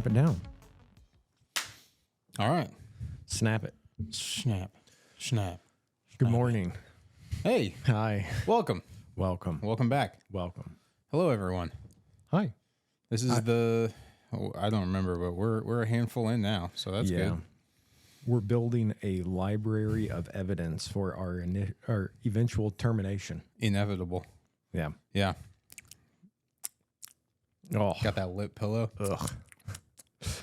it down. All right. Snap it. Snap. Good morning. Hey, Hi. welcome. Welcome. Welcome back. Welcome. Hello, everyone. Hi. This is I don't remember, but we're a handful in now, so that's good. We're building a library of evidence for our eventual termination. Inevitable. Yeah. Yeah. Oh, Got that lip pillow. ugh.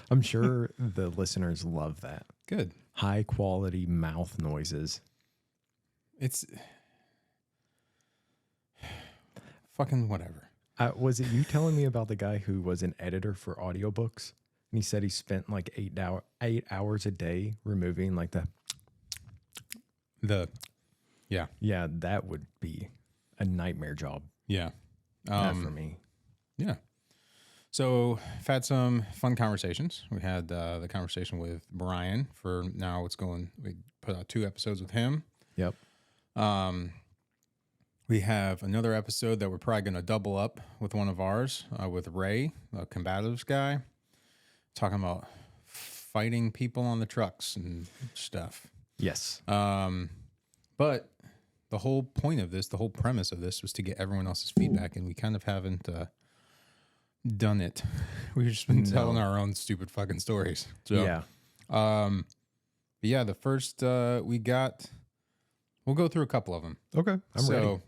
I'm sure the listeners love that. Good. High quality mouth noises. It's fucking whatever. Was it you telling me about the guy who was an editor for audiobooks? And he said he spent like 8 hours a day removing like Yeah. yeah, that would be a nightmare job. Yeah. Not for me. Yeah. So I've had some fun conversations. We had the conversation with Brian for now. We put out 2 episodes with him. Yep. We have another episode that we're probably going to double up with one of ours with Ray, the combatives guy, talking about fighting people on the trucks and stuff. Yes. But the whole point of this, the whole premise of this was to get everyone else's feedback, and we kind of haven't done it. We've just been telling our own stupid fucking stories. So, yeah. but yeah, the first we'll go through a couple of them. Okay. I'm ready.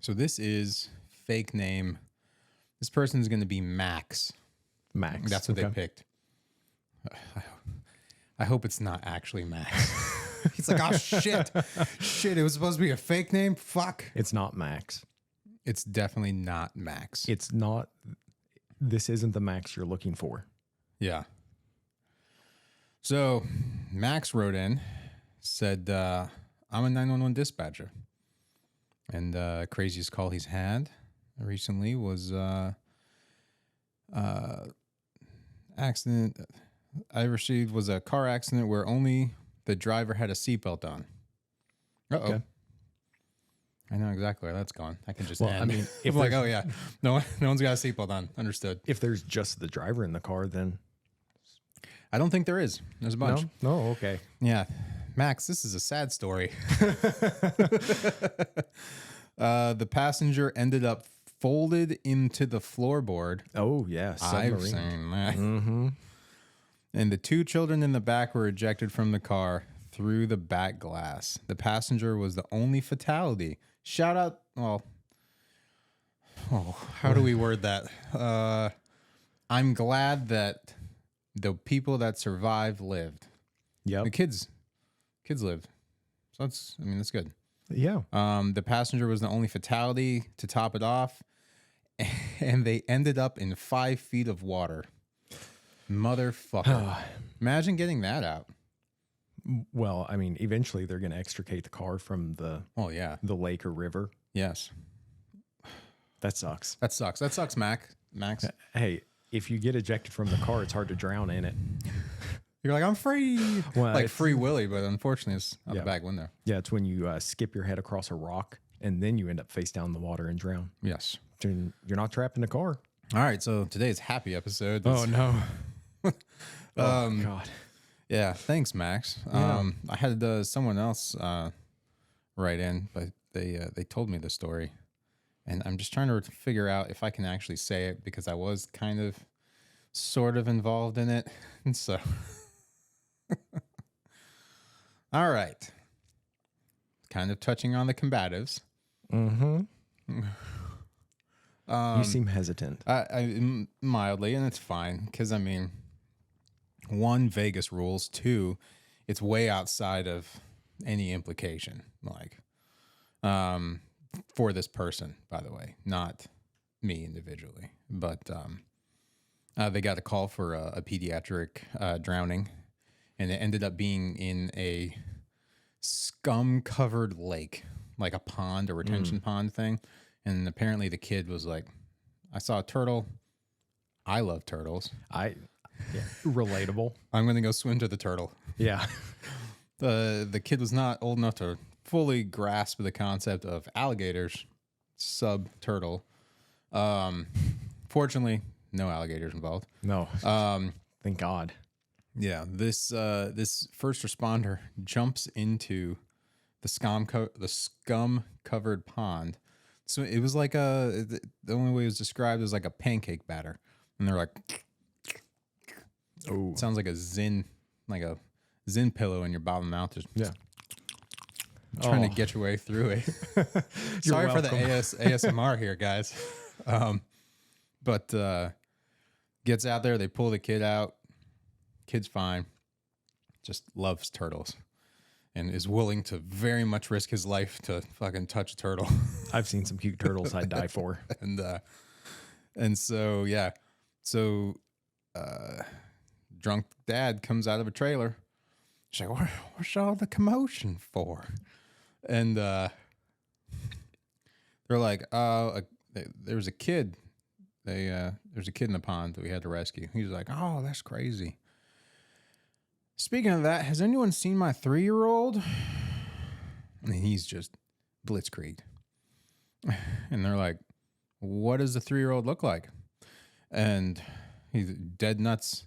So this is fake name. This person's going to be Max. Max. That's what they picked. I hope it's not actually Max. He's like, oh, shit. Shit, it was supposed to be a fake name? Fuck. It's not Max. It's definitely not Max. It's not. This isn't the Max you're looking for. Yeah. So Max wrote in, said, I'm a 911 dispatcher. And craziest call he's had recently was accident I received was a car accident where only the driver had a seatbelt on. Uh-oh. Okay. I know exactly where that's going. I can just Well, end. I mean, if if like, oh yeah, no one's got a seatbelt on. Understood. If there's just the driver in the car, then I don't think there is. There's a bunch. No. Okay. Yeah. Max, this is a sad story. The passenger ended up folded into the floorboard. Oh yeah. I've Submarine. seen that. Mm-hmm. And the 2 children in the back were ejected from the car through the back glass. The passenger was the only fatality. Shout out. How do we word that? I'm glad that the people that survived lived. Yep. The kids lived. So that's good. Yeah. The passenger was the only fatality to top it off. And they ended up in 5 feet of water. Motherfucker. Imagine getting that out. Well, I mean, eventually they're going to extricate the car from the lake or river. Yes. That sucks. That sucks. That sucks, Max. Hey, if you get ejected from the car, it's hard to drown in it. You're like, I'm free. Well, like Free Willy, but unfortunately it's out the back window. Yeah, it's when you skip your head across a rock and then you end up face down in the water and drown. Yes. You're not trapped in a car. All right, so today's happy episode. Oh, no. Oh, God. Yeah, thanks, Max. Yeah. I had someone else write in, but they told me the story. And I'm just trying to figure out if I can actually say it because I was kind of sort of involved in it. And so, all right. Kind of touching on the combatives. Mm-hmm. You seem hesitant. I mildly, and it's fine because, 1, Vegas rules. 2, it's way outside of any implication. Like, for this person, by the way, not me individually, but they got a call for a pediatric drowning, and it ended up being in a scum-covered lake, like a pond, a retention pond thing. And apparently the kid was like, I saw a turtle. I love turtles. Relatable. I'm going to go swim to the turtle. Yeah. The kid was not old enough to fully grasp the concept of alligators, sub turtle. Fortunately, no alligators involved. No, Um, thank God. yeah, this first responder jumps into the scum covered pond. So it was like the only way it was described was like a pancake batter, and they're like, Oh, it sounds like a Zyn pillow in your bottom mouth, just yeah. trying Oh. to get your way through it. You're Sorry for the welcome. ASMR here, guys. But gets out there, they pull the kid out. Kid's fine, just loves turtles, and is willing to very much risk his life to fucking touch a turtle. I've seen some cute turtles I'd die for. and so yeah, so drunk dad comes out of a trailer. She's like, what's all the commotion for? And they're like, there was a kid. There's a kid in the pond that we had to rescue. He's like, oh, that's crazy. Speaking of that, has anyone seen my 3-year-old? And he's just blitzkrieg. And they're like, what does the 3-year-old look like? And he's dead nuts,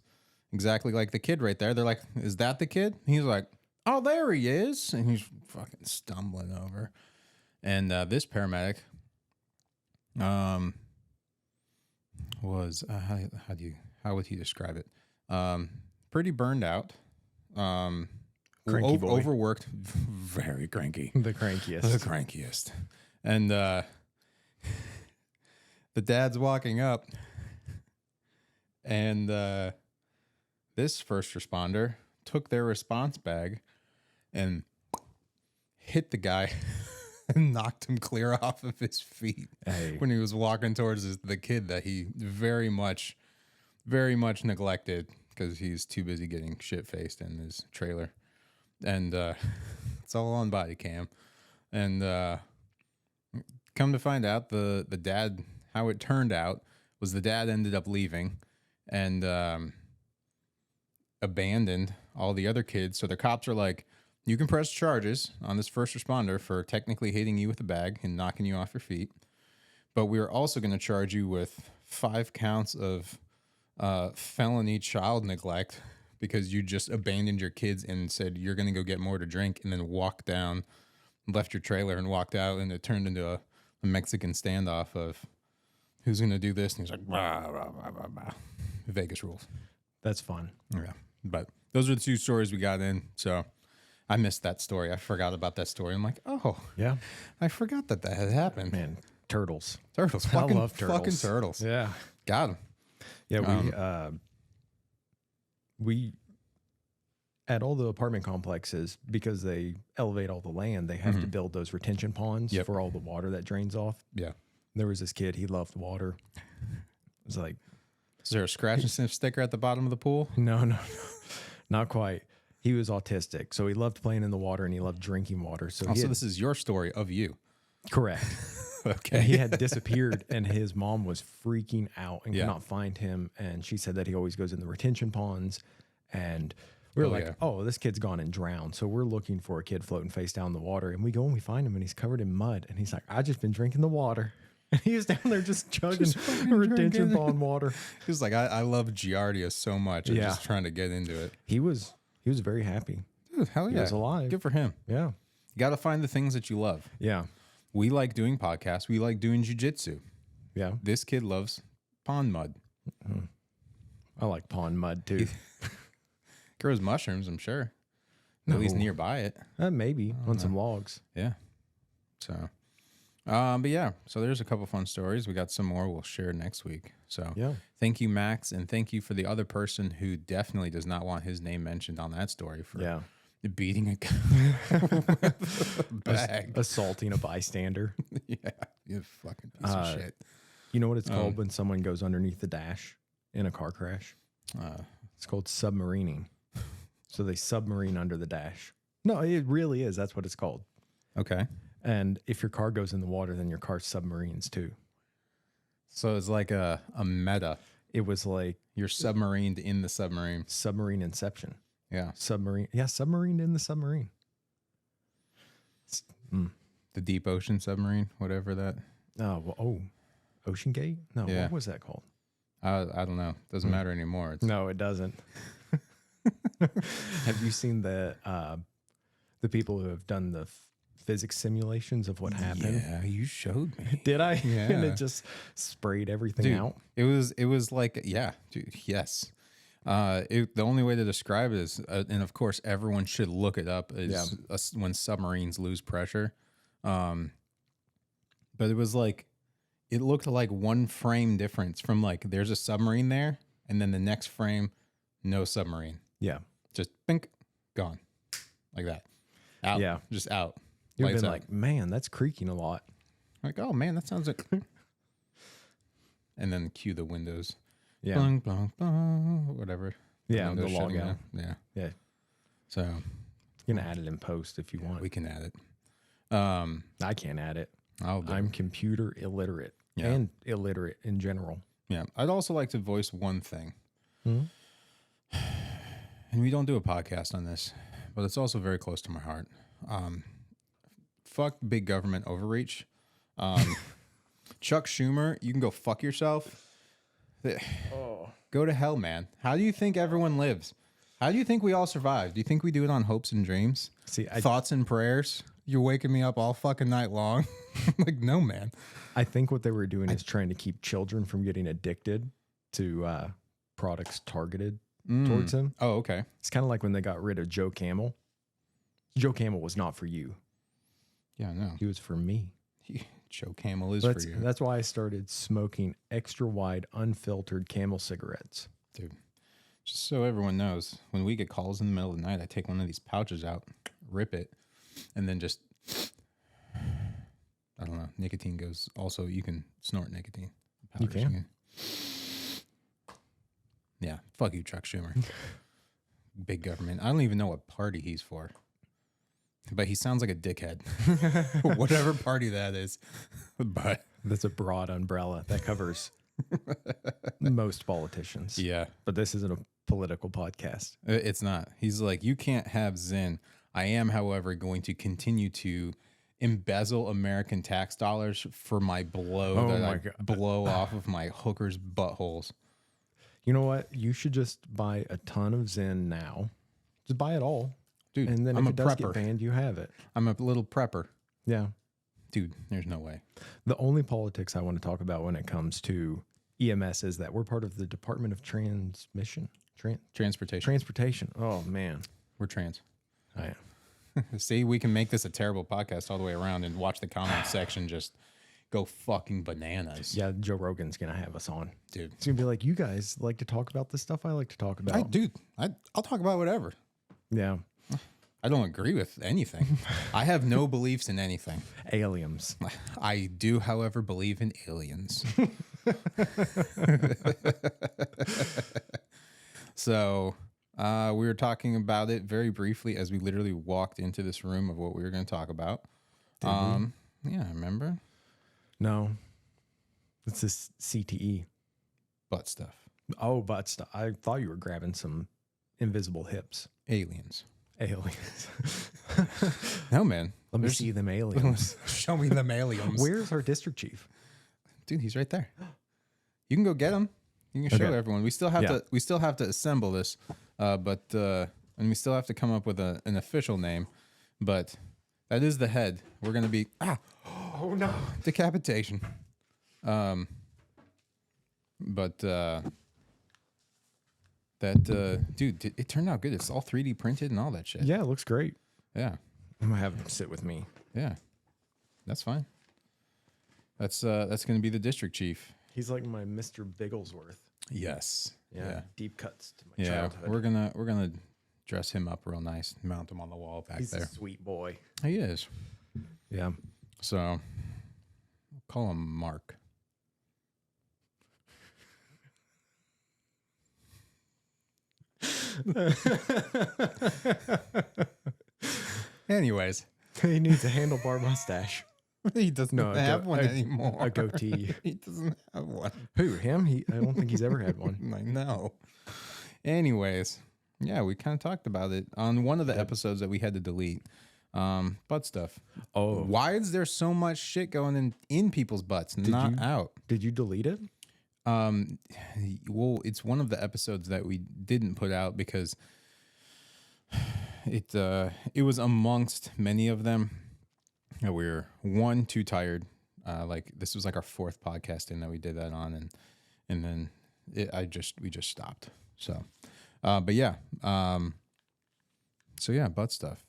exactly like the kid right there. They're like, is that the kid? He's like, oh, there he is. And he's fucking stumbling over. And this paramedic was, how would he describe it? Pretty burned out. Cranky boy. Overworked, very cranky. The crankiest. The crankiest. And the dad's walking up, and this first responder took their response bag and hit the guy and knocked him clear off of his feet Hey. when he was walking towards the kid that he very much neglected because he's too busy getting shit-faced in his trailer. And it's all on body cam. And come to find out, the dad, how it turned out was the dad ended up leaving and abandoned all the other kids. So the cops are like, you can press charges on this first responder for technically hitting you with a bag and knocking you off your feet. But we are also going to charge you with 5 counts of felony child neglect because you just abandoned your kids and said you're going to go get more to drink and then walked down, left your trailer and walked out, and it turned into a Mexican standoff of who's going to do this. And he's like, blah, blah, blah, blah, blah. Vegas rules. That's fun. Yeah. But those are the 2 stories we got in. So I missed that story. I forgot about that story. I'm like, oh, Yeah. I forgot that had happened. Man, turtles. Turtles. I love turtles. Fucking turtles. Yeah. Got them. Yeah, we at all the apartment complexes, because they elevate all the land, they have to build those retention ponds Yep. for all the water that drains off. Yeah. There was this kid, he loved water. It was like, Is there a scratch and sniff sticker at the bottom of the pool? no, not quite. He was autistic, so he loved playing in the water and he loved drinking water. So Also, this is your story of you. correct. Okay. And he had disappeared, and his mom was freaking out and Yeah. could not find him. And she said that he always goes in the retention ponds. And we were Oh, like, yeah. oh, this kid's gone and drowned. So we're looking for a kid floating face down in the water. And we go and we find him, and he's covered in mud. And he's like, I just been drinking the water. And he was down there just chugging fucking retention drinking it. pond water. He was like, I love Giardia so much. I'm Yeah. just trying to get into it. He was very happy. Dude, hell He yeah. was alive. Good for him. Yeah. You got to find the things that you love. Yeah. We like doing podcasts. We like doing jujitsu. Yeah. This kid loves pond mud. I like pond mud too. Grows mushrooms, I'm sure. At least No. nearby it. Maybe on some logs. Yeah. So, but yeah, so there's a couple fun stories. We got some more we'll share next week. So, Yeah. thank you, Max. And thank you for the other person who definitely does not want his name mentioned on that story for Yeah. beating a guy with a bag. Assaulting a bystander. Yeah. You fucking piece of shit. You know what it's called when someone goes underneath the dash in a car crash? It's called submarining. So they submarine under the dash. No, it really is. That's what it's called. Okay. And if your car goes in the water, then your car submarines too. So it's like a meta. It was like You're submarined in the submarine. submarine inception. Yeah. Submarine. Yeah, submarine in the submarine. The deep ocean submarine, whatever that. Oh, Ocean Gate? No, Yeah. what was that called? I don't know. Doesn't matter anymore. It's, No, it doesn't. Have you seen the people who have done the physics simulations of what happened? Yeah, you showed me. Did I? Yeah. And it just sprayed everything Dude, out. It was like, yeah, dude, yes. The only way to describe it is, and of course everyone should look it up, is when submarines lose pressure. But it was like, it looked like one frame difference from like, there's a submarine there, and then the next frame, no submarine. Yeah. Just bink, gone. Like that. Out. Yeah. Just out. You've Lights been out. like, man, that's creaking a lot. Like, oh man, that sounds like. And then cue the windows. Yeah. Bling, bling, bling, whatever. Yeah. The Windows shutting log out. down. Yeah. Yeah. So You can add it in post if you want. we can add it. I can't add it. I'll do. I'm computer illiterate and illiterate in general. Yeah. I'd also like to voice one thing. Mhm. And we don't do a podcast on this, but it's also very close to my heart. Fuck big government overreach. Chuck Schumer, you can go fuck yourself. Go to hell, man. How do you think everyone lives? How do you think we all survive? Do you think we do it on hopes and dreams? See, Thoughts and prayers? You're waking me up all fucking night long. Like, no, man. I think what they were doing is trying to keep children from getting addicted to products targeted towards them. Oh, okay. It's kind of like when they got rid of Joe Camel. Joe Camel was not for you. Yeah, no. He was for me. Joe Camel is That's, for you. that's why I started smoking extra wide, unfiltered Camel cigarettes. Dude, just so everyone knows, when we get calls in the middle of the night, I take one of these pouches out, rip it, and then just, I don't know, nicotine goes. Also, you can snort nicotine. You Powders, can? Yeah, fuck you, Chuck Schumer. Big government. I don't even know what party he's for. But he sounds like a dickhead. Whatever party that is. But That's a broad umbrella that covers most politicians. yeah, But this isn't a political podcast. it's not. He's like, you can't have Zyn. I am, however, going to continue to embezzle American tax dollars for my blow Oh that my I God. blow off of my hookers' buttholes. You know what? You should just buy a ton of Zen now. Just buy it all. Dude, And then I'm if a it does prepper. get banned, you have it. I'm a little prepper. Yeah. Dude, there's no way. The only politics I want to talk about when it comes to EMS is that we're part of the Department of Transportation. Transportation. Oh, man. We're trans. I am. See, we can make this a terrible podcast all the way around and watch the comment section just go fucking bananas. Yeah, Joe Rogan's going to have us on. Dude. It's going to be like, you guys like to talk about the stuff I like to talk about. I'll talk about whatever. Yeah. I don't agree with anything. I have no beliefs in anything. Aliens. I do, however, believe in aliens. So we were talking about it very briefly as we literally walked into this room of what we were going to talk about. Yeah, remember? No. It's this CTE. Butt stuff. Oh, but I thought you were grabbing some invisible hips. Aliens. Aliens. No, man. Let me see them aliens. Show me them aliens. Where's our district chief? Dude, he's right there. You can go get him. You can show Okay. everyone. We still have Yeah. to. We still have to assemble this, and we still have to come up with an official name. But that is the head. We're gonna be Oh, no. decapitation. Dude, it turned out good. It's all 3D printed and all that shit. Yeah, it looks great. Yeah, I'm going to have him sit with me. yeah. That's fine. That's gonna be the district chief. He's like my Mr. Bigglesworth. Yes. Yeah. Deep cuts to my Yeah, childhood. we're gonna dress him up real nice, mount him on the wall back He's there. a sweet boy. He is. Yeah. So we'll call him Mark. Anyways, He needs a handlebar mustache. he doesn't No, have one anymore. A goatee. He doesn't have one. Who? Him? I don't think he's ever had one. I know. Anyways, yeah, we kind of talked about it on one of the episodes that we had to delete. Butt stuff. Oh. Why is there so much shit going in people's butts, not you- out? Did you delete it? Um, well, it's one of the episodes that we didn't put out because it was amongst many of them. We were too tired. Like this was like our fourth podcast in that we did that on, and then we just stopped. So, but yeah, so yeah, butt stuff.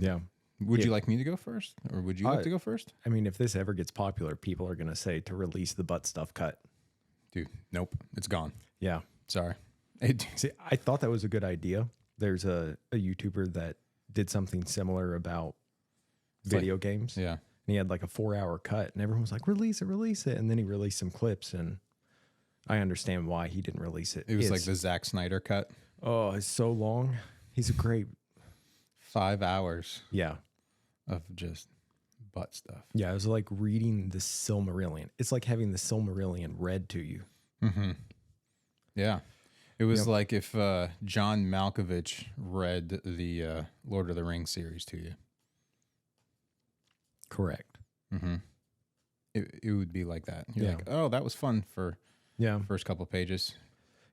Yeah. Would you like me to go first, or would you like to go first? I mean, if this ever gets popular, people are going to say to release the butt stuff cut. Dude, nope, it's gone. Yeah. Sorry. See, I thought that was a good idea. There's a YouTuber that did something similar about video games. Yeah. And he had like a 4-hour cut, and everyone was like, release it. And then he released some clips, and I understand why he didn't release it. It was like the Zack Snyder cut. Oh, it's so long. He's a great 5 hours. Yeah. Of just butt stuff. Yeah, it was like reading the Silmarillion. It's like having the Silmarillion read to you. Mm-hmm. Yeah. It was like if John Malkovich read the Lord of the Rings series to you. Correct. Mm-hmm. It would be like that. You're like, oh, that was fun for first couple pages.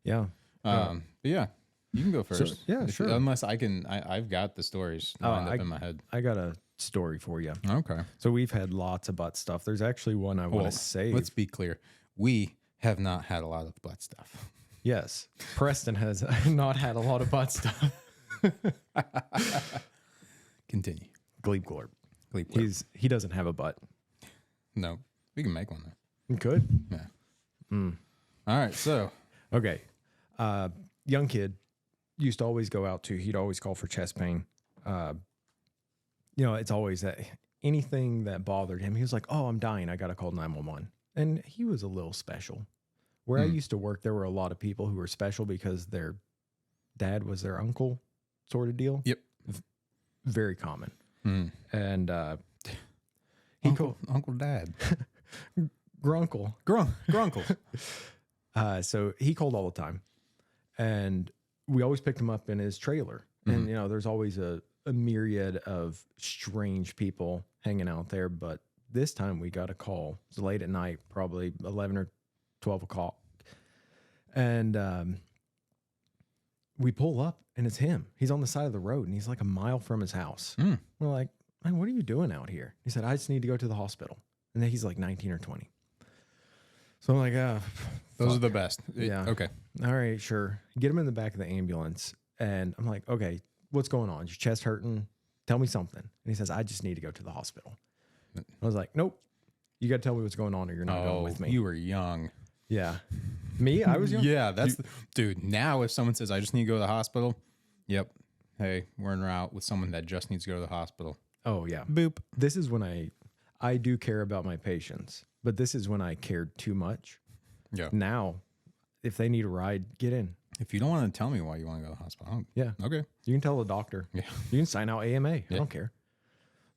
Yeah. But yeah, you can go first. So, sure. Unless I've got the stories lined up in my head. I got a story for you. Okay. So we've had lots of butt stuff. There's actually one I want to say. Let's be clear. We have not had a lot of butt stuff. Yes. Preston has not had a lot of butt stuff. Continue. Glebe Glorb. He doesn't have a butt. No. We can make one though. You could? Yeah. All right. So. Okay. Young kid used to always go out he'd always call for chest pain. It's always that anything that bothered him, he was like, oh, I'm dying. I got to call 911. And he was a little special. Where I used to work, there were a lot of people who were special because their dad was their uncle sort of deal. Yep. Very common. And Uncle Dad. Grunkle. Grunkle. So he called all the time. And we always picked him up in his trailer. And, there's always a myriad of strange people hanging out there. But this time we got a call. It was late at night, probably 11 or 12 o'clock. And we pull up, and it's him. He's on the side of the road, and he's like a mile from his house. We're like, man, what are you doing out here? He said, I just need to go to the hospital. And then he's like 19 or 20. So I'm like, those are the best. Yeah. Okay. All right, sure. Get him in the back of the ambulance. And I'm like, okay, what's going on? Is your chest hurting? Tell me something. And he says, I just need to go to the hospital. I was like, nope. You got to tell me what's going on or you're not going with me. You were young. Yeah. Me? I was young? Yeah, dude, now if someone says, I just need to go to the hospital, yep. Hey, we're en route with someone that just needs to go to the hospital. Oh, yeah. Boop. This is when I do care about my patients, but this is when I cared too much. Yeah. Now, if they need a ride, get in. If you don't want to tell me why you want to go to the hospital, yeah. Okay. You can tell the doctor. Yeah. You can sign out AMA. I don't care.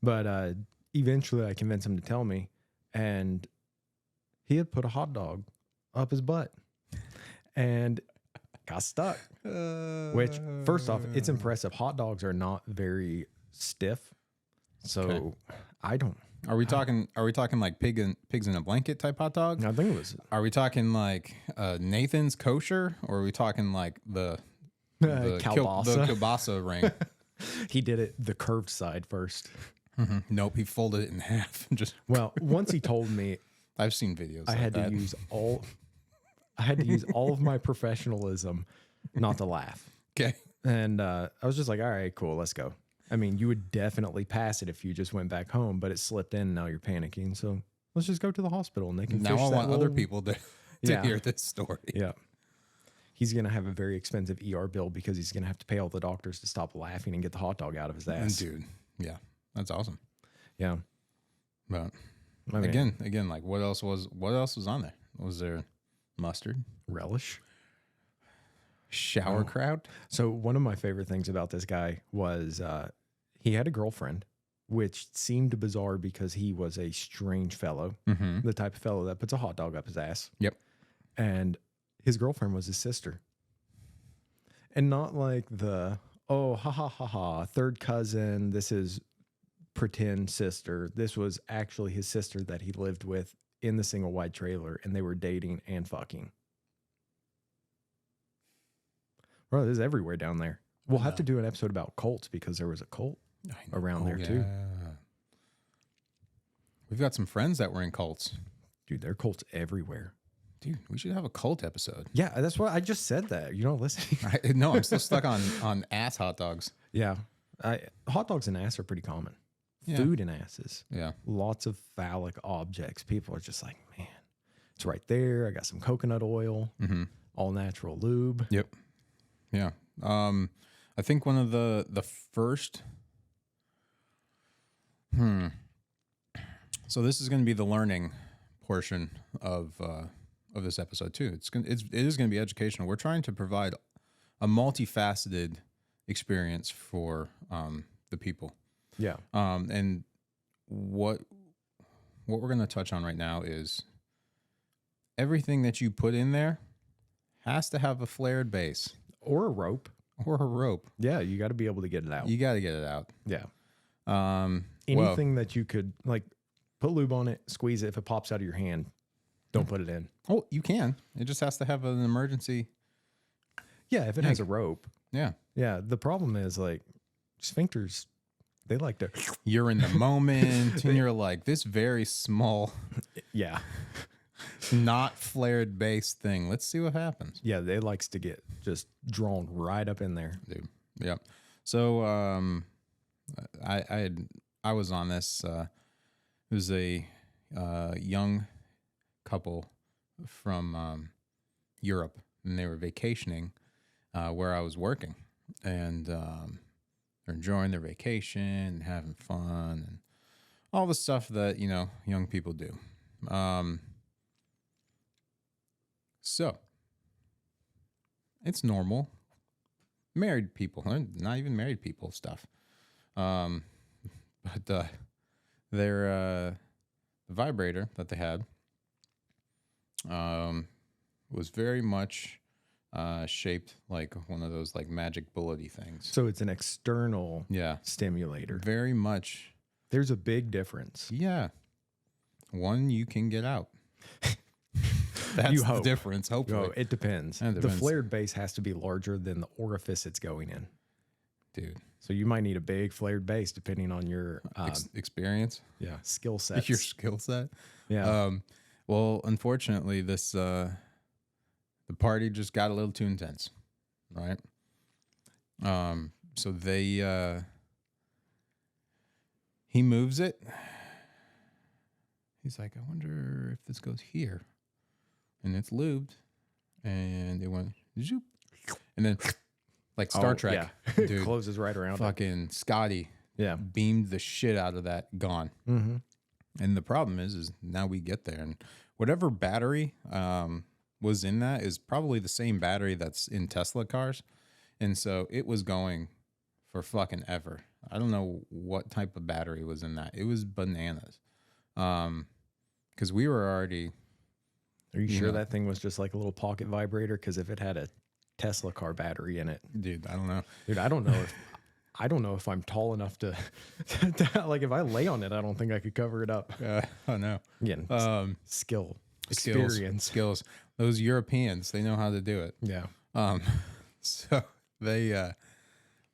But eventually I convinced him to tell me, and he had put a hot dog up his butt and got stuck. Which, first off, it's impressive. Hot dogs are not very stiff. So I don't. Are we talking like pigs in a blanket type hot dog? I think it was. Are we talking like Nathan's kosher, or are we talking like the kielbasa ring? He did it the curved side first. Mm-hmm. Nope, he folded it in half. Once he told me, I've seen videos. I had to use all of my professionalism not to laugh. Okay. And I was just like, all right, cool, let's go. I mean, you would definitely pass it if you just went back home, but it slipped in and now you're panicking. So let's just go to the hospital and they can now I want other people to hear this story. Yeah. He's going to have a very expensive ER bill because he's going to have to pay all the doctors to stop laughing and get the hot dog out of his ass. Dude. Yeah. That's awesome. Yeah. But again, like what else was on there? Was there mustard? Relish? Sauerkraut? So one of my favorite things about this guy was he had a girlfriend, which seemed bizarre because he was a strange fellow, the type of fellow that puts a hot dog up his ass. Yep. And his girlfriend was his sister. And not like third cousin, this is pretend sister. This was actually his sister that he lived with in the single wide trailer, and they were dating and fucking. Bro, this is everywhere down there. We'll have to do an episode about cults because there was a cult around there too. We've got some friends that were in cults. Dude, there are cults everywhere. Dude, we should have a cult episode. Yeah, that's what I just said that. You don't listen. No, I'm still stuck on ass hot dogs. Yeah. Hot dogs and ass are pretty common. Yeah. Food and asses. Yeah. Lots of phallic objects. People are just like, man, it's right there. I got some coconut oil, all natural lube. Yep. Yeah. I think one of the first. So this is going to be the learning portion of this episode too. It is going to be educational. We're trying to provide a multifaceted experience for the people. Yeah. And what we're going to touch on right now is everything that you put in there has to have a flared base Or a rope. or a rope. Yeah, you got to be able to get it out. You got to get it out. Yeah. Well, Anything that you could, like, put lube on it, squeeze it. If it pops out of your hand, don't put it in. oh, you can. It just has to have an emergency. Yeah, if it has a rope. Yeah. Yeah, the problem is, like, sphincters, they like to. You're in the moment and you're like, this very small, Yeah. not flared base thing. Let's see what happens. Yeah, they likes to get just drawn right up in there. Dude. Yeah. So I was on this. It was a young couple from Europe, and they were vacationing where I was working, and they're enjoying their vacation and having fun and all the stuff that young people do. So it's normal. Married people, not even married people stuff. But their the vibrator that they had was very much shaped like one of those like magic bullety things. So it's an external Yeah, stimulator. very much. There's a big difference. Yeah, one you can get out. That's You the hope. difference. Hopefully, Oh, it depends. It The depends. flared base has to be larger than the orifice it's going in. dude. So you might need a big flared base depending on your Experience, skill sets. your skill set. Yeah. Well, unfortunately, this the party just got a little too intense, right? So he moves it. He's like, I wonder if this goes here, and it's lubed, and it went zoop, and then like Star Trek, Yeah. dude, Closes right around it. fucking Scotty Yeah. beamed the shit out of that. Gone. Mm-hmm. And the problem is now we get there, and whatever battery was in that is probably the same battery that's in Tesla cars, and so it was going for fucking ever. I don't know what type of battery was in that. It was bananas, because we were already. Are you sure know. that thing was just like a little pocket vibrator? Because if it had a Tesla car battery in it, Dude, I don't know. dude, I don't know if I'm tall enough to like if I lay on it, I don't think I could cover it up. Oh no. Again, skill, Skills, experience. skills. Those Europeans, they know how to do it. Yeah. So they,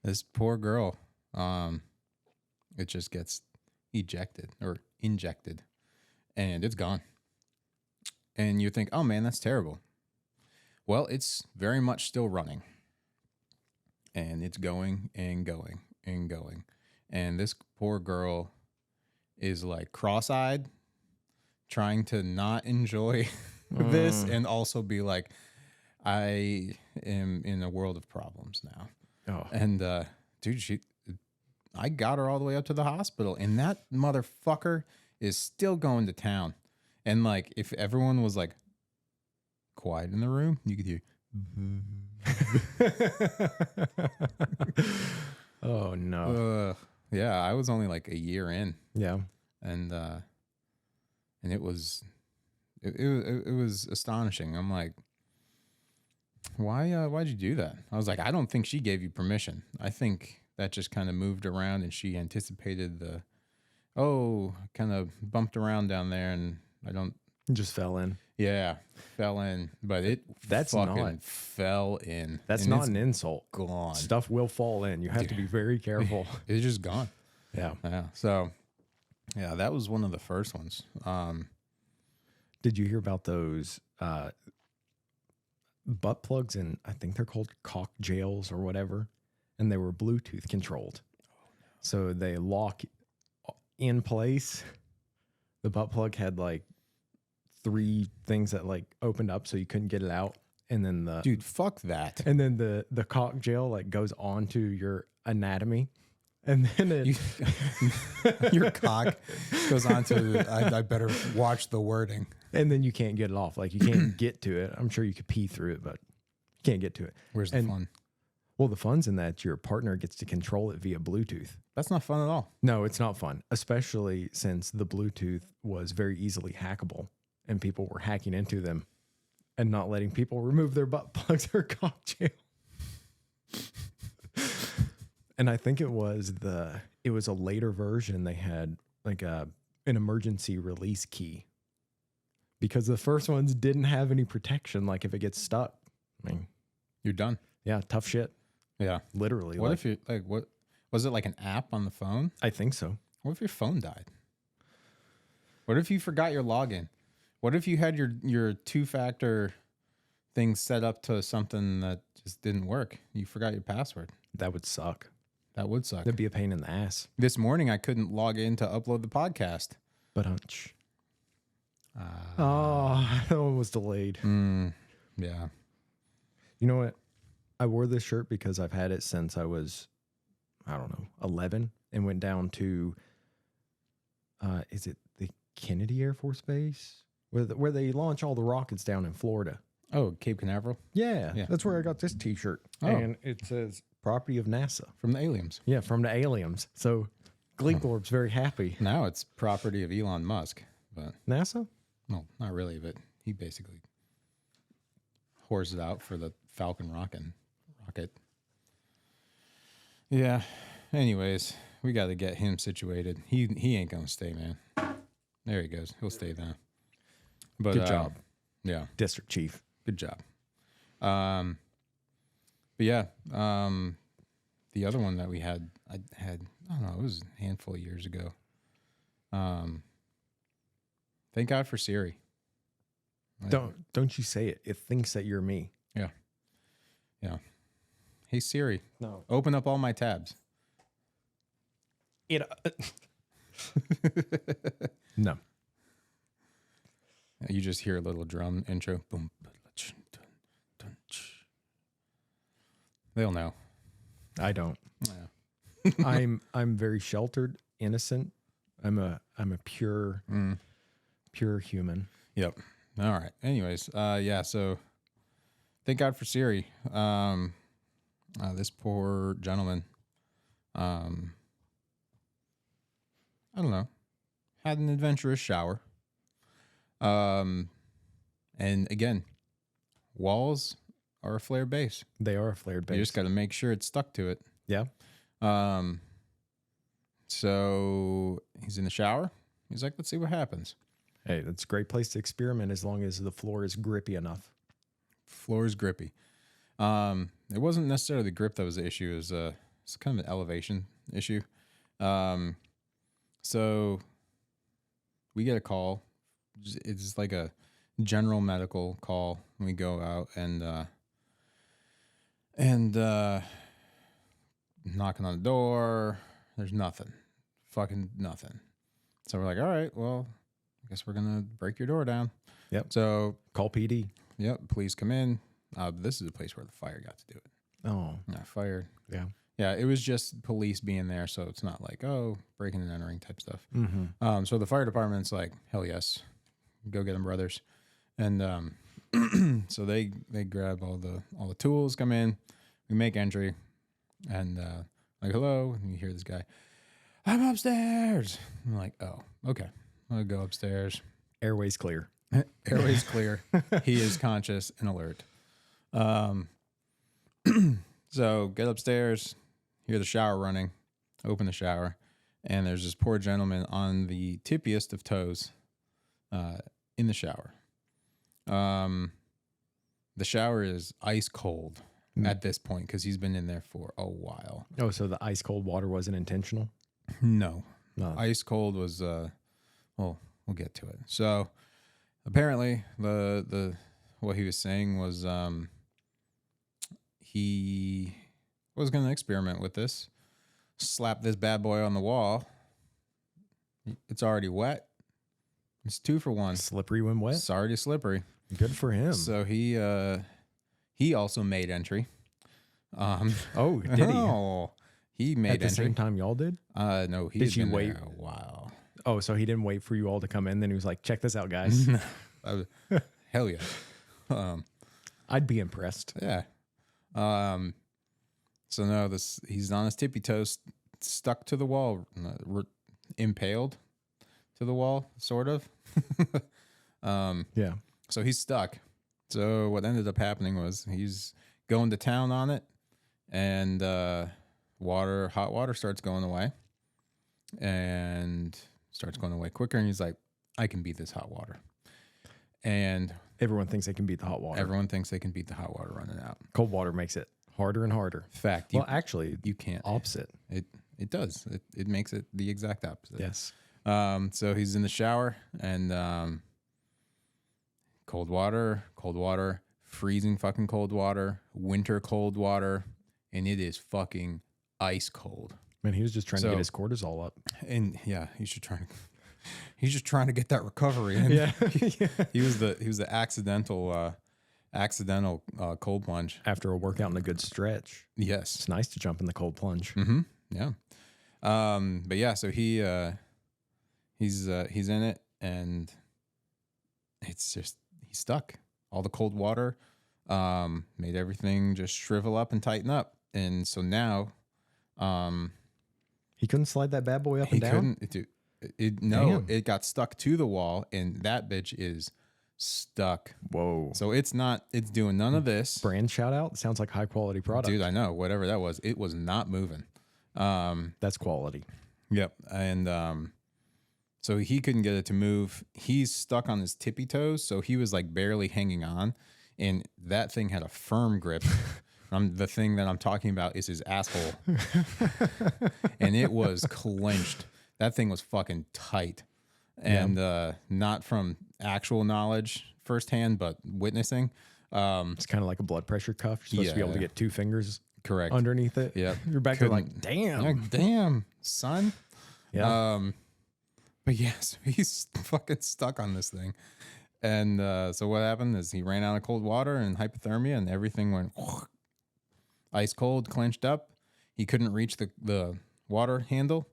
this poor girl, it just gets ejected or injected, and it's gone. And you think, oh man, that's terrible. Well, it's very much still running, and it's going and going and going. And this poor girl is like cross-eyed, trying to not enjoy this and also be like, I am in a world of problems now. Oh, And dude, I got her all the way up to the hospital, and that motherfucker is still going to town. And like, if everyone was like quiet in the room, you could hear. oh no. Yeah, I was only like a year in, Yeah. and it was it was astonishing. I'm like, why'd you do that? I was like, I don't think she gave you permission. I think that just kind of moved around, and she anticipated kind of bumped around down there, and I don't Just fell in. Yeah, fell in, but it That's fucking not- fell in. That's and not it's an insult. gone. Stuff will fall in. You have to be very careful. It's just gone. Yeah. Yeah. So, yeah, that was one of the first ones. Did you hear about those butt plugs? And I think they're called cock jails or whatever. And they were Bluetooth controlled. So they lock in place. The butt plug had like 3 things that like opened up so you couldn't get it out. And then Dude, fuck that. and then the cock jail like goes onto your anatomy. And then it, Your cock goes on to, I better watch the wording. and then you can't get it off. Like you can't get to it. I'm sure you could pee through it, but you can't get to it. Where's the And- fun? Well, the fun's in that your partner gets to control it via Bluetooth. That's not fun at all. No, it's not fun, especially since the Bluetooth was very easily hackable and people were hacking into them and not letting people remove their butt plugs or cock jail. And I think it was a later version. They had like an emergency release key because the first ones didn't have any protection. Like if it gets stuck, I mean, You're done. yeah, tough shit. Yeah. Literally. What like, if you, like, what was it, like an app on the phone? I think so. What if your phone died? What if you forgot your login? What if you had your 2-factor thing set up to something that just didn't work? You forgot your password. That would suck. That would suck. That'd be a pain in the ass. This morning I couldn't log in to upload the podcast. But oh, that one was delayed. Yeah. You know what? I wore this shirt because I've had it since I was, I don't know, 11 and went down to, is it the Kennedy Air Force Base? Where they launch all the rockets down in Florida. Oh, Cape Canaveral Yeah, Yeah. that's where I got this t-shirt. Oh. And it says property of NASA. from the aliens. Yeah, from the aliens. So Gleeglorp's very happy. Now it's property of Elon Musk, but NASA? no, not really. But he basically whores it out for the Falcon rocket. Yeah. Anyways, we got to get him situated. He ain't gonna stay, man. There he goes. He'll stay there. But Good job, Yeah, District Chief. good job. But yeah, the other one that we had, I don't know, it was a handful of years ago. Thank God for Siri. Don't you say it. It thinks that you're me. Yeah. Hey Siri, No. open up all my tabs. It No. You just hear a little drum intro. Boom. They'll know. I don't. Yeah. I'm very sheltered, innocent. I'm a pure human. Yep. All right. Anyways, yeah. So, thank God for Siri. This poor gentleman. I don't know. Had an adventurous shower. And again, walls are a flare base. They are a flared base. You just got to make sure it's stuck to it. Yeah. So he's in the shower. He's like, let's see what happens. Hey, that's a great place to experiment as long as the floor is grippy enough. Floor is grippy. It wasn't necessarily the grip that was the issue. It's kind of an elevation issue. So we get a call. It's like a general medical call. We go out and knocking on the door. There's nothing. Fucking nothing. So we're like, all right, well, I guess we're going to break your door down. Yep. So, Call PD. yep, please come in. This is a place where the fire got to do it. Oh, Yeah, fire. yeah. Yeah, it was just police being there, so it's not like, oh, breaking and entering type stuff. Mm-hmm. So the fire department's like, hell yes, go get them, brothers. And so they grab all the tools, come in, we make entry, and like, hello, and you hear this guy, I'm upstairs. I'm like, oh, okay, I'll go upstairs. Airways clear. Airways clear. He is conscious and alert. So get upstairs, hear the shower running, open the shower, and there's this poor gentleman on the tippiest of toes, in in the shower. The shower is ice cold at this point because he's been in there for a while. Oh, so the ice cold water wasn't intentional? No. No. Ice cold was well, we'll get to it. So apparently the what he was saying was he was going to experiment with this. Slap this bad boy on the wall. It's already wet. It's 2 for 1. Slippery when wet? It's already slippery. Good for him. So he also made entry. Oh, did he? Oh, he made At the entry. same time y'all did? No, he Did had you been wait? there a while. Oh, so he didn't wait for you all to come in. Then he was like, check this out, guys. Hell yeah. I'd be impressed. Yeah. So no, he's on his tippy toes, stuck to the wall, impaled to the wall, sort of. Yeah. So he's stuck. So what ended up happening was he's going to town on it, and hot water starts going away, and starts going away quicker. And he's like, I can beat this hot water. And Everyone thinks they can beat the hot water. everyone thinks they can beat the hot water running out. Cold water makes it harder and harder. Fact. Well, actually, You can't. opposite. It does. It makes it the exact opposite. Yes. So he's in the shower and cold water, freezing fucking cold water, winter cold water, and it is fucking ice cold. Man, he was just trying to So- get his cortisol up. And yeah, he's just trying to get that recovery in. Yeah. He was the accidental cold plunge. After a workout and a good stretch, Yes. it's nice to jump in the cold plunge. Mm-hmm. Yeah. But yeah, so he's in it, and it's just he's stuck. All the cold water made everything just shrivel up and tighten up, and so now He couldn't slide that bad boy up he and down. couldn't. Damn. It got stuck to the wall, and that bitch is stuck. Whoa. So it's doing none of this. Brand shout out. Sounds like high quality product. Dude, I know, whatever that was, it was not moving. That's quality. Yep. And so he couldn't get it to move. He's stuck on his tippy toes, so he was like barely hanging on, and that thing had a firm grip. The thing that I'm talking about is his asshole. And it was clenched. That thing was fucking tight. And not from actual knowledge firsthand, but witnessing. It's kind of like a blood pressure cuff. You're supposed to be able to Yeah. get 2 fingers Correct. underneath it. Yep. You're back there like, Couldn't- damn. Yeah, damn, son. Yeah. But yeah, so he's fucking stuck on this thing. And so what happened is he ran out of cold water and hypothermia, and everything went ice cold, clenched up. He couldn't reach the water handle,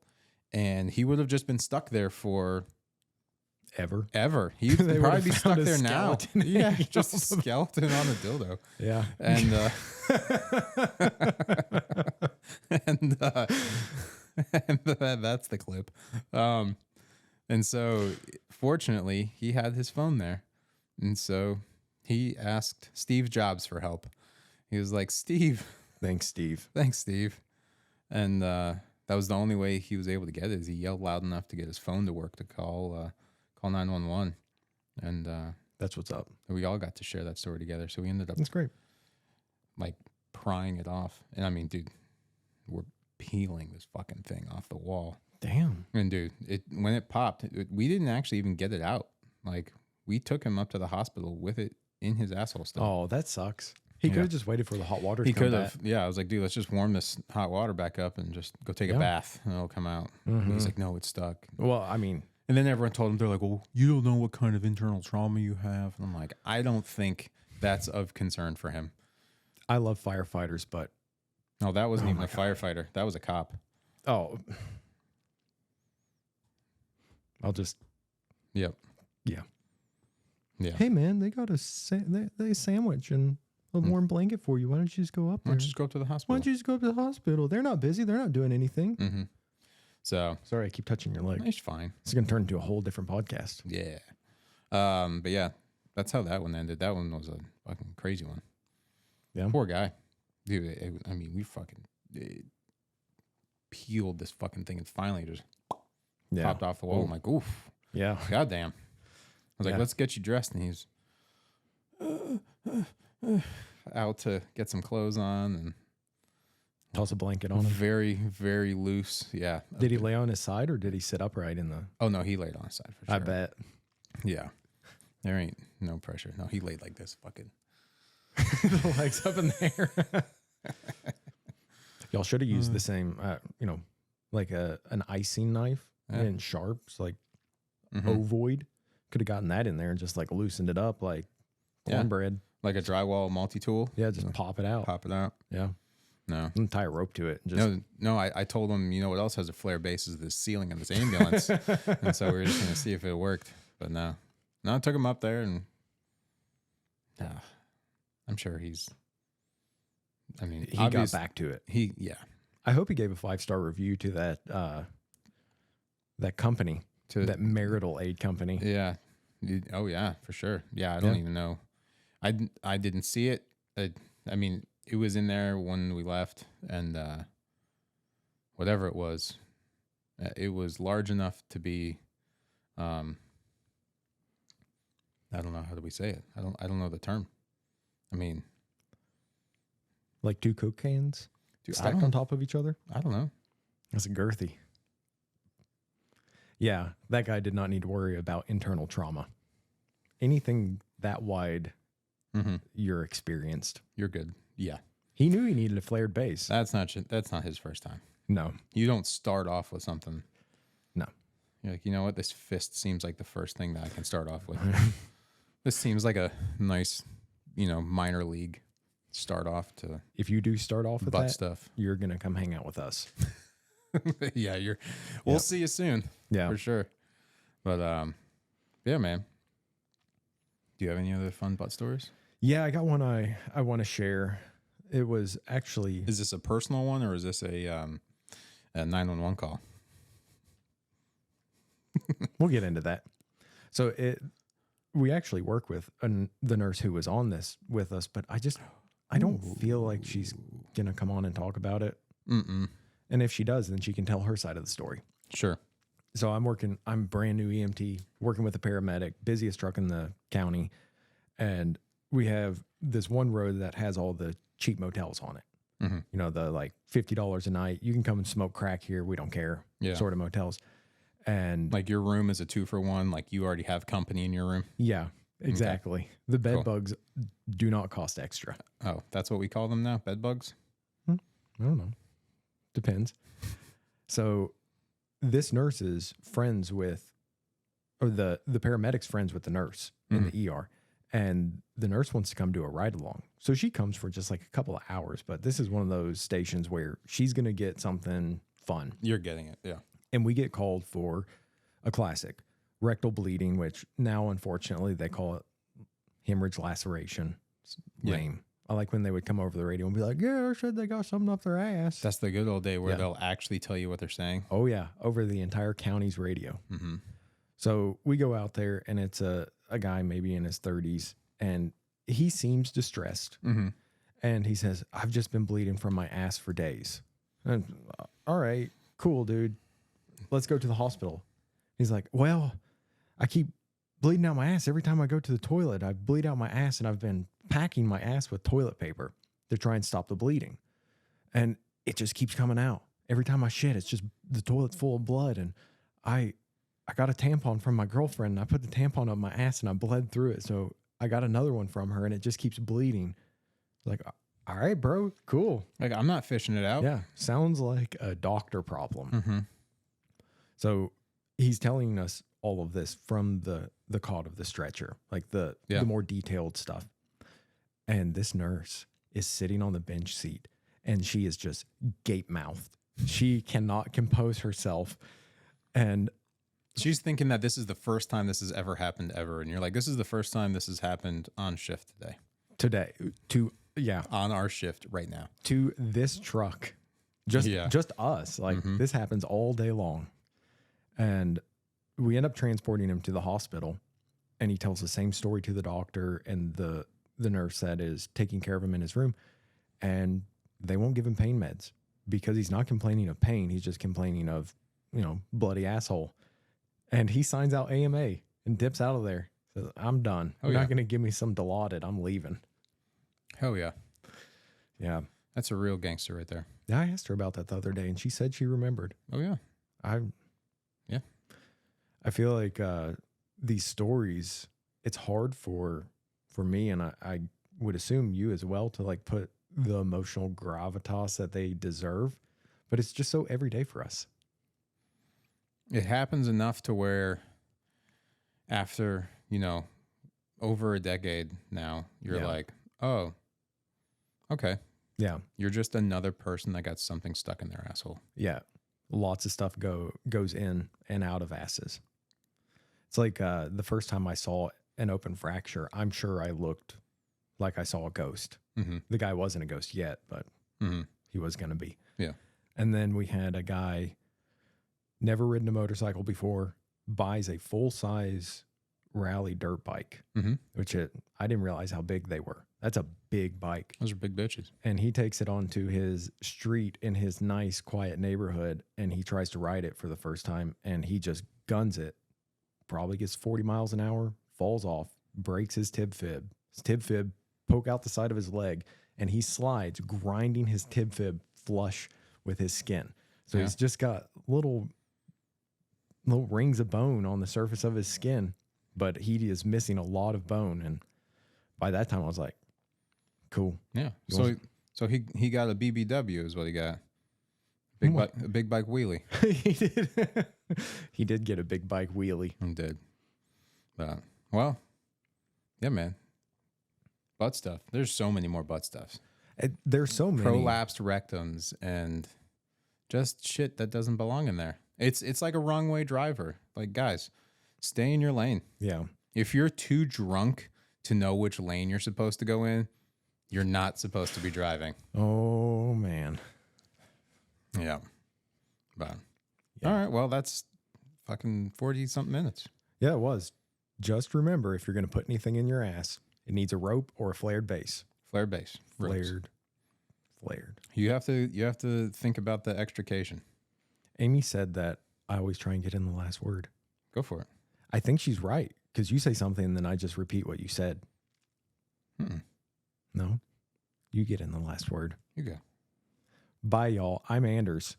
and he would have just been stuck there for Ever. He'd They would probably have be stuck found a there now. skeleton Yeah, hanging just a off of- skeleton on a dildo. Yeah. And that's the clip. And so fortunately he had his phone there, and so he asked Steve Jobs for help. He was like, Steve, Thanks, Steve. thanks, Steve. And that was the only way he was able to get it, is he yelled loud enough to get his phone to work to call 911. And That's what's up. we all got to share that story together. So we ended up That's great. like prying it off. And I mean, dude, we're peeling this fucking thing off the wall. Damn. And dude, when it popped, we didn't actually even get it out. Like, we took him up to the hospital with it in his asshole still. Oh, that sucks. He Yeah. could have just waited for the hot water to He come could back. have. Yeah, I was like, dude, let's just warm this hot water back up and just go take a Yeah. bath and it'll come out. And he's like, no, it's stuck. Well, I mean, And then everyone told him, they're like, well, you don't know what kind of internal trauma you have. And I'm like, I don't think that's of concern for him. I love firefighters, but No, that wasn't Oh even my a firefighter. That was a cop. oh, I'll just Yep. Yeah. Yeah. Hey man, they got a they sandwich and a warm blanket for you. Why don't you just go up Why there? don't you just go up to the Why hospital? don't you just go up to the hospital? They're not busy. They're not doing anything. Mm-hmm. So Sorry, I keep touching your leg. it's fine. It's gonna turn into a whole different podcast. Yeah. But yeah, that's how that one ended. That one was a fucking crazy one. Yeah. Poor guy. Dude, I mean, we fucking peeled this fucking thing and finally just Yeah. popped off the wall. Oh. I'm like, oof, Yeah. goddamn. was like, Yeah. let's get you dressed. And he's out to get some clothes on and Toss a blanket on him. very, very loose. Yeah. Did he lay on his side or did he sit upright in the? Oh, no, he laid on his side for sure. I bet. Yeah. There ain't no pressure. No, he laid like this. Fucking. The legs up in the air. Y'all should have used the same, like an icing knife Yeah. and sharps, like Mhm. ovoid. Could have gotten that in there and just like loosened it up like Yeah. cornbread. Like a drywall multi-tool. Yeah, just pop it out. Pop it out. Yeah, No. and tie a rope to it. And just No, I told him, you know what else has a flare base is the ceiling of this ambulance. And so we were just going to see if it worked. But no. No, I took him up there and I'm sure he's, I mean, he got back to it. Yeah. I hope he gave a 5-star review to that company, that marital aid company. Yeah. Oh, yeah, for sure. Yeah, I don't Yeah. even know. I didn't see it. I mean, it was in there when we left, and whatever it was large enough to be. I don't know, how do we say it? I don't know the term. I mean, Like 2 Coke cans dude, stacked on top of each other. I don't know. That's girthy. Yeah, that guy did not need to worry about internal trauma. Anything that wide, Mm-hmm. you're experienced. You're good. Yeah, He knew he needed a flared base. that's not his first time. No, You don't start off with something. no. You're like, you know what? This fist seems like the first thing that I can start off with. This seems like a nice, minor league start off to If you do start off with butt that, stuff. you're gonna come hang out with us. Yeah, we'll Yep. see you soon Yeah. for sure. But yeah, man. Do you have any other fun butt stories? Yeah, I got one I want to share. It was actually Is this a personal one or is this a 911 call? we'll get into that. So we actually work with the nurse who was on this with us, but I don't feel like she's gonna come on and talk about it. Mm-mm. And if she does, then she can tell her side of the story. Sure. So I'm brand new EMT, working with a paramedic, busiest truck in the county. And we have this one road that has all the cheap motels on it. Mhm. The like $50 a night. You can come and smoke crack here. We don't care. Yeah. Sort of motels. And Like your room is a 2-for-1. Like you already have company in your room. yeah, exactly. The bed Cool. bugs do not cost extra. Oh, that's what we call them now? Bed bugs? I don't know. Depends. So this nurse is friends with, or the paramedic's friends with the nurse in the ER. And the nurse wants to come do a ride along. So she comes for just like a couple of hours, but this is one of those stations where she's going to get something fun. You're getting it. Yeah. And we get called for a classic rectal bleeding, which now, unfortunately, they call it hemorrhage laceration. It's Yeah. lame. I like when they would come over the radio and be like, yeah, I said they got something up their ass. That's the good old day where Yeah. they'll actually tell you what they're saying. Oh, yeah. Over the entire county's radio. Mm-hmm. So we go out there and it's a guy maybe in his 30s and he seems distressed. Mm-hmm. And he says, I've just been bleeding from my ass for days. And, all right, cool, dude. Let's go to the hospital. He's like, well, I keep bleeding out my ass. Every time I go to the toilet, I bleed out my ass and I've been packing my ass with toilet paper to try and stop the bleeding. And it just keeps coming out. Every time I shit, it's just the toilet's full of blood. And I got a tampon from my girlfriend and I put the tampon up my ass and I bled through it. So I got another one from her and it just keeps bleeding. Like, all right, bro, cool. Like, I'm not fishing it out. Yeah, sounds like a doctor problem. Mm-hmm. So he's telling us all of this from the cot of the stretcher, like the more detailed stuff. And this nurse is sitting on the bench seat and she is just gape mouthed. She cannot compose herself. And She's thinking that this is the first time this has ever happened ever. And you're like, this is the first time this has happened on shift today. On our shift right now. To this truck, just us, like this happens all day long. And we end up transporting him to the hospital and he tells the same story to the doctor and the nurse that is taking care of him in his room. And they won't give him pain meds because he's not complaining of pain. He's just complaining of, bloody asshole. And he signs out AMA and dips out of there. I'm done. Oh, You're yeah. not going to give me some Dilaudid. I'm leaving. Hell yeah. Yeah. That's a real gangster right there. Yeah, I asked her about that the other day, and she said she remembered. Oh, yeah. Yeah. I feel like these stories, it's hard for me, and I would assume you as well, to like put the emotional gravitas that they deserve, but it's just so everyday for us. It happens enough to where after, over a decade now, you're Yeah. like, oh, okay. Yeah. You're just another person that got something stuck in their asshole. Yeah. Lots of stuff goes in and out of asses. It's like the first time I saw an open fracture, I'm sure I looked like I saw a ghost. Mm-hmm. The guy wasn't a ghost yet, but Mm-hmm. he was going to be. Yeah. And then we had a guy, never ridden a motorcycle before, buys a full-size rally dirt bike, Mm-hmm. which I didn't realize how big they were. That's a big bike. Those are big bitches. And he takes it onto his street in his nice, quiet neighborhood, and he tries to ride it for the first time, and he just guns it. Probably gets 40 miles an hour, falls off, breaks his tib fib. His tib fib poke out the side of his leg, and he slides, grinding his tib fib flush with his skin. So Yeah. he's just got little rings of bone on the surface of his skin, but he is missing a lot of bone. And by that time, I was like, cool. Yeah. You So he got a BBW is what he got. Big What? bike, a big bike wheelie. He did. He did get a big bike wheelie. He did. But well, yeah, man. Butt stuff. There's so many more butt stuffs. There's so many. Prolapsed rectums and just shit that doesn't belong in there. It's like a wrong way driver. Like, guys, stay in your lane. Yeah. If you're too drunk to know which lane you're supposed to go in, you're not supposed to be driving. Oh man. Yeah. But Yeah. all right, well, that's fucking 40 something minutes. Yeah, it was. Just remember, if you're going to put anything in your ass, it needs a rope or a flared base. Flared base. Ropes. Flared. You have to think about the extrication. Amy said that I always try and get in the last word. Go for it. I think she's right, because you say something and then I just repeat what you said. Mm-mm. No, you get in the last word. You go. Bye, y'all. I'm Anders.